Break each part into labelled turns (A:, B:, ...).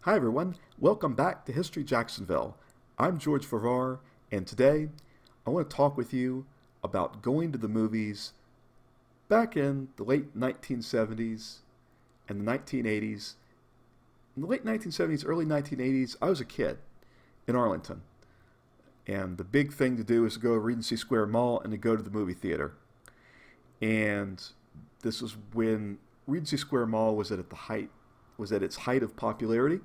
A: Hi everyone, welcome back to History Jacksonville. I'm George Farrar, and today I want to talk with you about going to the movies back in the late 1970s and the 1980s. In the late 1970s, early 1980s, I was a kid in Arlington, and the big thing to do is to go to Regency Square Mall and to go to the movie theater. And this was when Regency Square Mall was at its height of popularity.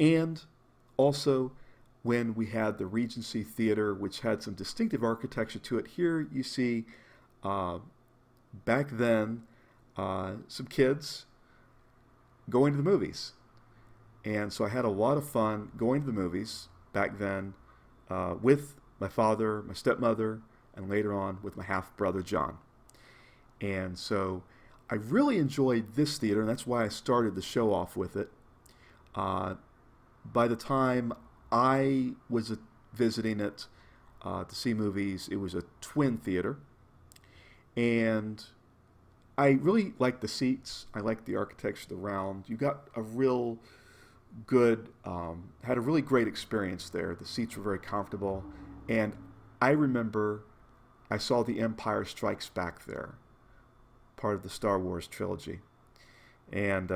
A: And also when we had the Regency Theatre, which had some distinctive architecture to it. Here you see, back then, some kids going to the movies. And so I had a lot of fun going to the movies back then with my father, my stepmother, and later on with my half-brother John. And so I really enjoyed this theater, and that's why I started the show off with it. By the time I was visiting it to see movies, it was a twin theater, and I really liked the seats. I liked the architecture of the round. You got a real good, had a really great experience there. The seats were very comfortable, and I remember I saw The Empire Strikes Back there, part of the Star Wars trilogy, and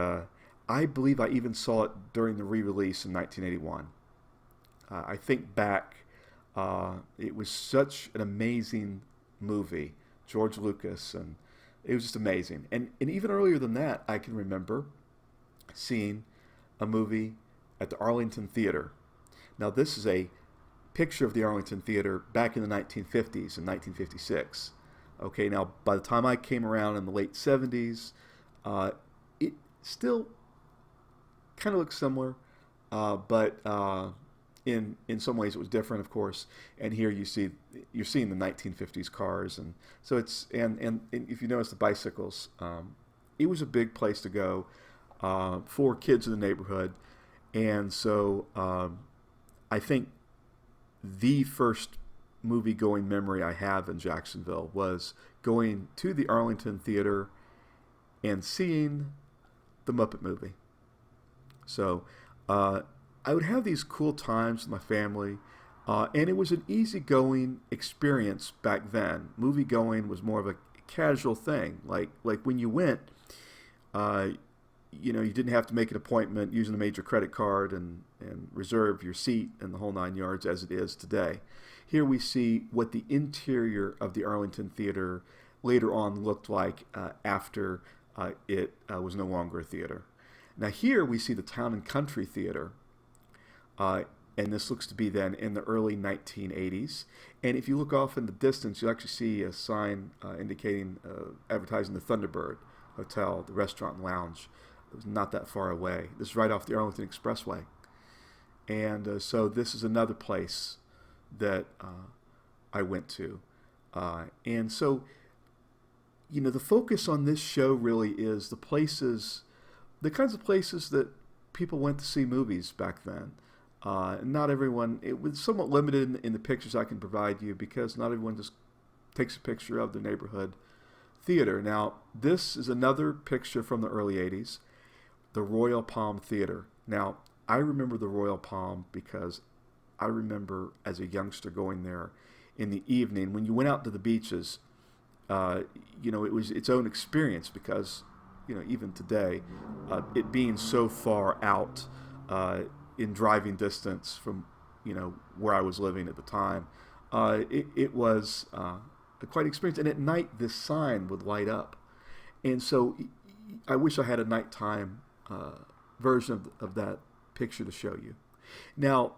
A: I believe I even saw it during the re-release in 1981. I think back, it was such an amazing movie, George Lucas, and it was just amazing. And even earlier than that, I can remember seeing a movie at the Arlington Theatre. Now, this is a picture of the Arlington Theatre back in the 1950s, in 1956. Okay, now, by the time I came around in the late 70s, it still kind of looks similar, but in some ways it was different, of course. And here you're seeing the 1950s cars, and so and if you notice the bicycles, it was a big place to go for kids in the neighborhood. And so I think the first movie going memory I have in Jacksonville was going to the Arlington Theater and seeing the Muppet movie. So I would have these cool times with my family, and it was an easygoing experience back then. Movie going was more of a casual thing. Like when you went, you didn't have to make an appointment using a major credit card and reserve your seat and the whole nine yards as it is today. Here we see what the interior of the Arlington Theater later on looked like after it was no longer a theater. Now here we see the Town and Country Theater, and this looks to be then in the early 1980s. And if you look off in the distance, you'll actually see a sign indicating, advertising the Thunderbird Hotel, the restaurant and lounge. It was not that far away. This is right off the Arlington Expressway. And so this is another place that I went to. And so, the focus on this show really is the kinds of places that people went to see movies back then. Not everyone, it was somewhat limited in the pictures I can provide you because not everyone just takes a picture of the neighborhood theater. Now, this is another picture from the early 80s, the Royal Palm Theater. Now, I remember the Royal Palm because I remember as a youngster going there in the evening. When you went out to the beaches, it was its own experience because even today, it being so far out in driving distance from, where I was living at the time, it was a quite experience. And at night, this sign would light up. And so I wish I had a nighttime version of that picture to show you. Now,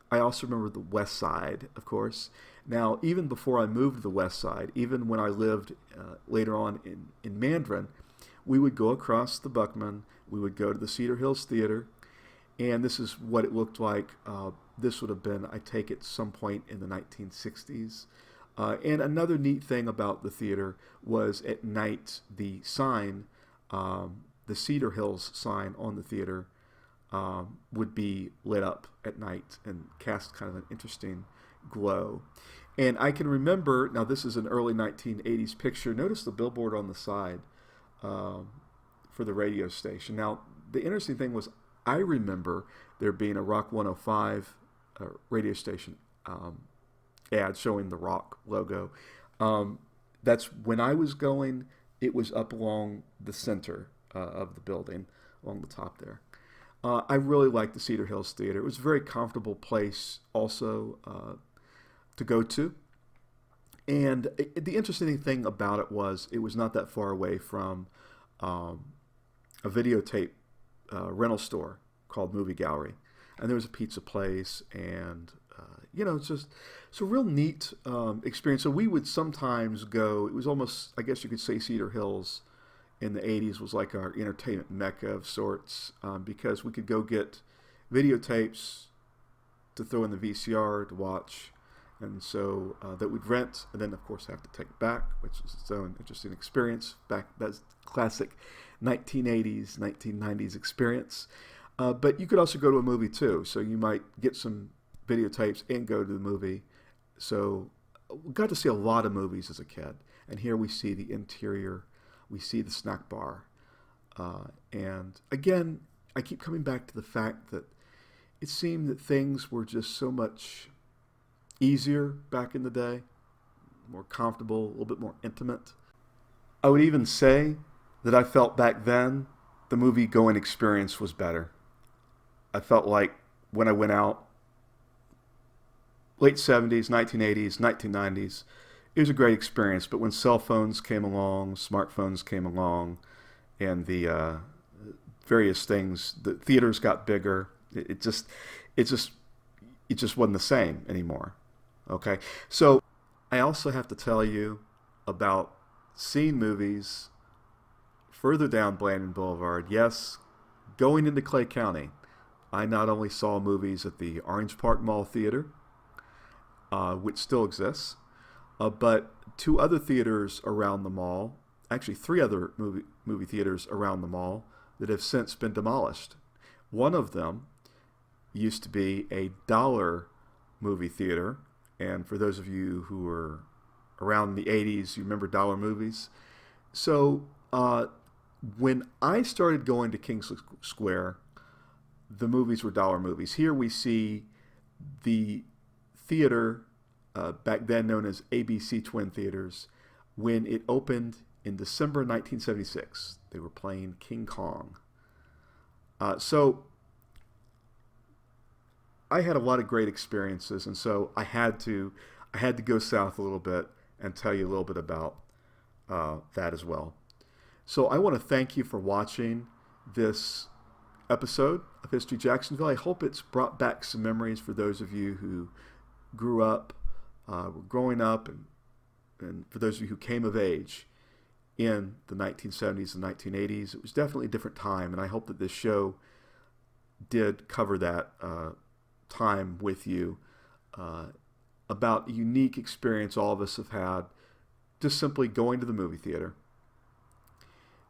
A: I also remember the West Side, of course. Now, even before I moved to the West Side, even when I lived later on in Mandarin, we would go across the Buckman, we would go to the Cedar Hills Theater, and this is what it looked like. This would have been, I take it, some point in the 1960s. And another neat thing about the theater was at night, the sign, the Cedar Hills sign on the theater would be lit up at night and cast kind of an interesting glow. And I can remember, now this is an early 1980s picture, notice the billboard on the side for the radio station. Now, the interesting thing was I remember there being a Rock 105 radio station ad showing the Rock logo. That's when I was going. It was up along the center of the building, along the top there. I really liked the Cedar Hills Theater. It was a very comfortable place also to go to. And the interesting thing about it was not that far away from a videotape rental store called Movie Gallery. And there was a pizza place, and it's a real neat experience. So we would sometimes go. It was almost, I guess you could say, Cedar Hills in the 80s was like our entertainment mecca of sorts, because we could go get videotapes to throw in the VCR to watch, and so that we'd rent, and then of course have to take it back, which is its own interesting experience. That's classic 1980s, 1990s experience. But you could also go to a movie too, so you might get some videotapes and go to the movie. So we got to see a lot of movies as a kid, and here we see the interior, we see the snack bar, and again, I keep coming back to the fact that it seemed that things were just so much easier back in the day, more comfortable, a little bit more intimate. I would even say that I felt back then the movie-going experience was better. I felt like when I went out, late 70s, 1980s, 1990s, it was a great experience. But when cell phones came along, smartphones came along, and the various things, the theaters got bigger. It just wasn't the same anymore. Okay, so I also have to tell you about seeing movies further down Blandon Boulevard. Yes, going into Clay County, I not only saw movies at the Orange Park Mall Theater, which still exists, but two other theaters around the mall, actually three other movie theaters around the mall that have since been demolished. One of them used to be a dollar movie theater, and for those of you who were around the 80s, you remember dollar movies. So when I started going to Kingsley Square, the movies were dollar movies. Here we see the theater, back then known as ABC Twin Theaters, when it opened in December 1976. They were playing King Kong. So I had a lot of great experiences, and so I had to go south a little bit and tell you a little bit about that as well. So I want to thank you for watching this episode of History Jacksonville. I hope it's brought back some memories for those of you who grew up, were growing up, and for those of you who came of age in the 1970s and 1980s. It was definitely a different time, and I hope that this show did cover that time with you, about a unique experience all of us have had just simply going to the movie theater.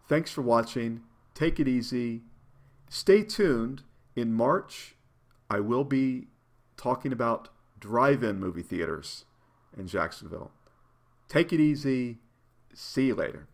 A: Thanks for watching. Take it easy. Stay tuned. In March, I will be talking about drive-in movie theaters in Jacksonville. Take it easy. See you later.